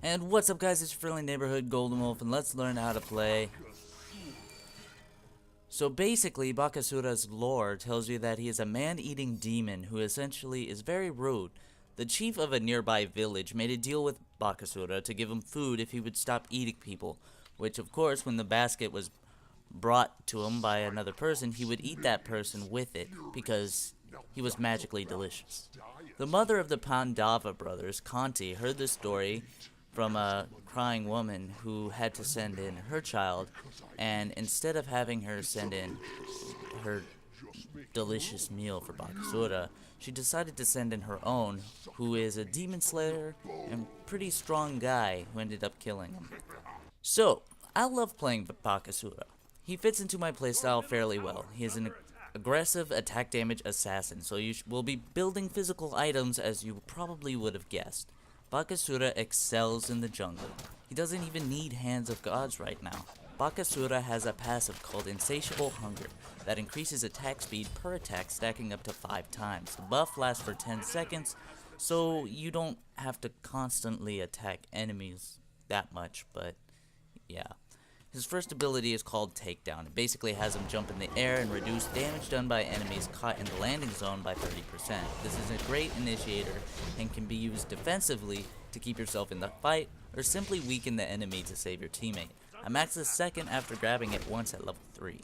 And what's up, guys? It's your friendly neighborhood Golden Wolf, and let's learn how to play. So basically, Bakasura's lore tells you that he is a man-eating demon who essentially is very rude. The chief of a nearby village made a deal with Bakasura to give him food if he would stop eating people, which of course, when the basket was brought to him by another person, he would eat that person with it because he was magically delicious. The mother of the Pandava brothers, Kanti, heard this story from a crying woman who had to send in her child, and instead of having her send in her delicious meal for Bakasura, she decided to send in her own, who is a demon slayer and pretty strong guy who ended up killing him. So, I love playing Bakasura. He fits into my playstyle fairly well. He is an aggressive attack damage assassin, so you will be building physical items as you probably would have guessed. Bakasura excels in the jungle. He doesn't even need Hands of Gods right now. Bakasura has a passive called Insatiable Hunger that increases attack speed per attack, stacking up to 5 times. The buff lasts for 10 seconds, so you don't have to constantly attack enemies that much, but yeah. His first ability is called Takedown. It basically has him jump in the air and reduce damage done by enemies caught in the landing zone by 30%. This is a great initiator and can be used defensively to keep yourself in the fight, or simply weaken the enemy to save your teammate. I maxed this second after grabbing it once at level 3.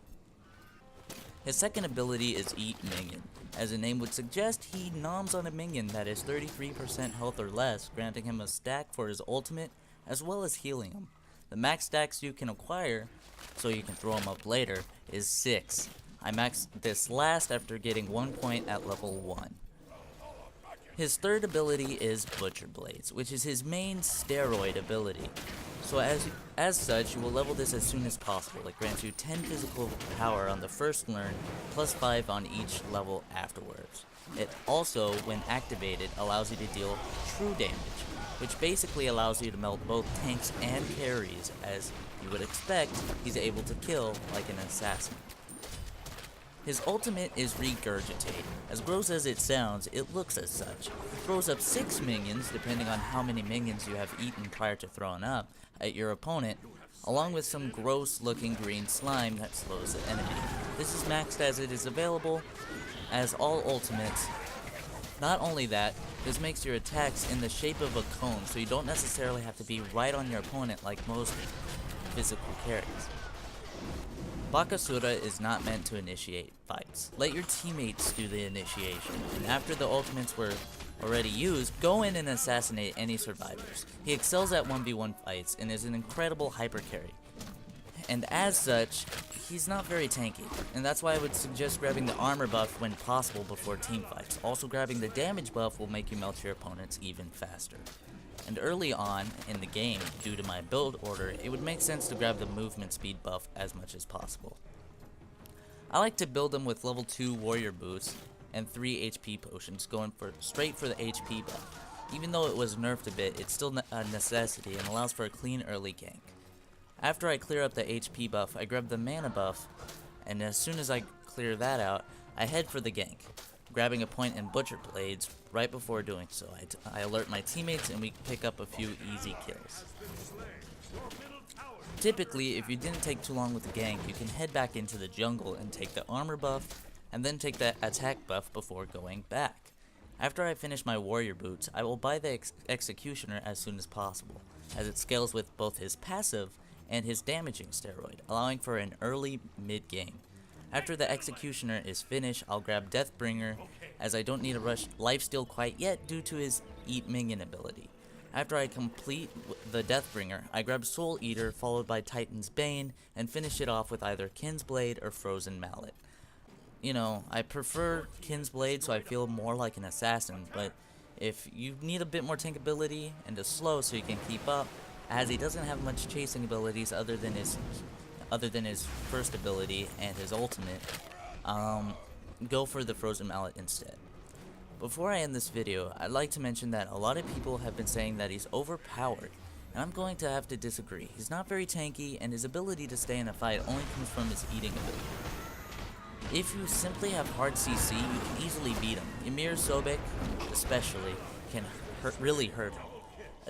His second ability is Eat Minion. As the name would suggest, he noms on a minion that is 33% health or less, granting him a stack for his ultimate, as well as healing him. The max stacks you can acquire, so you can throw them up later, is 6. I maxed this last after getting 1 point at level 1. His third ability is Butcher Blades, which is his main steroid ability. So as such, you will level this as soon as possible. It grants you 10 physical power on the first learn, plus 5 on each level afterwards. It also, when activated, allows you to deal true damage, which basically allows you to melt both tanks and carries. As you would expect, he's able to kill like an assassin. His ultimate is Regurgitate. As gross as it sounds, it looks as such. It throws up 6 minions, depending on how many minions you have eaten prior to throwing up, at your opponent, along with some gross looking green slime that slows the enemy. This is maxed as it is available, as all ultimates. Not only that, this makes your attacks in the shape of a cone, so you don't necessarily have to be right on your opponent like most physical characters. Bakasura is not meant to initiate fights. Let your teammates do the initiation, and after the ultimates were already used, go in and assassinate any survivors. He excels at 1v1 fights and is an incredible hyper carry. And as such, he's not very tanky, and that's why I would suggest grabbing the armor buff when possible before team fights. Also, grabbing the damage buff will make you melt your opponents even faster. And early on in the game, due to my build order, it would make sense to grab the movement speed buff as much as possible. I like to build them with level 2 warrior boots and 3 HP potions, going straight for the HP buff. Even though it was nerfed a bit, it's still a necessity and allows for a clean early gank. After I clear up the HP buff, I grab the mana buff, and as soon as I clear that out, I head for the gank, grabbing a point in Butcher Blades right before doing so. I alert my teammates and we pick up a few easy kills. Typically, if you didn't take too long with the gank, you can head back into the jungle and take the armor buff, and then take the attack buff before going back. After I finish my warrior boots, I will buy the executioner as soon as possible, as it scales with both his passive and his damaging steroid, allowing for an early mid-game. After the executioner is finished, I'll grab Deathbringer, as I don't need to rush lifesteal quite yet due to his Eat Minion ability. After I complete the Deathbringer, I grab Soul Eater followed by Titan's Bane, and finish it off with either Kin's Blade or Frozen Mallet. You know, I prefer Kin's Blade so I feel more like an assassin, but if you need a bit more tank ability and a slow so you can keep up, as he doesn't have much chasing abilities other than his first ability and his ultimate, go for the Frozen Mallet instead. Before I end this video, I'd like to mention that a lot of people have been saying that he's overpowered, and I'm going to have to disagree. He's not very tanky, and his ability to stay in a fight only comes from his eating ability. If you simply have hard CC, you can easily beat him. Ymir Sobek, especially, can really hurt him.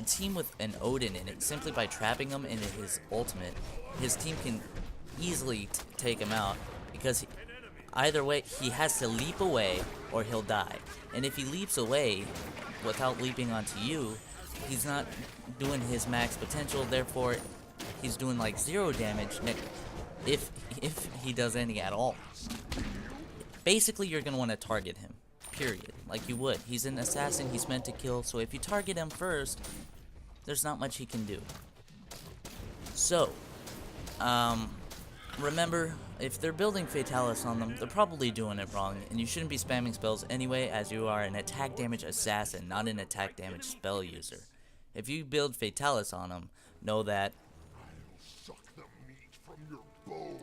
a team with an Odin in it, simply by trapping him into his ultimate, his team can easily take him out, because either way, he has to leap away or he'll die. And if he leaps away without leaping onto you, he's not doing his max potential, therefore he's doing like 0 damage if he does any at all. Basically, you're going to want to target him, period, like you would. He's an assassin, he's meant to kill, so if you target him first, there's not much he can do. So, remember, if they're building Fatalis on them, they're probably doing it wrong, and you shouldn't be spamming spells anyway, as you are an attack damage assassin, not an attack damage spell user. If you build Fatalis on them, know that Suck the meat from your bones.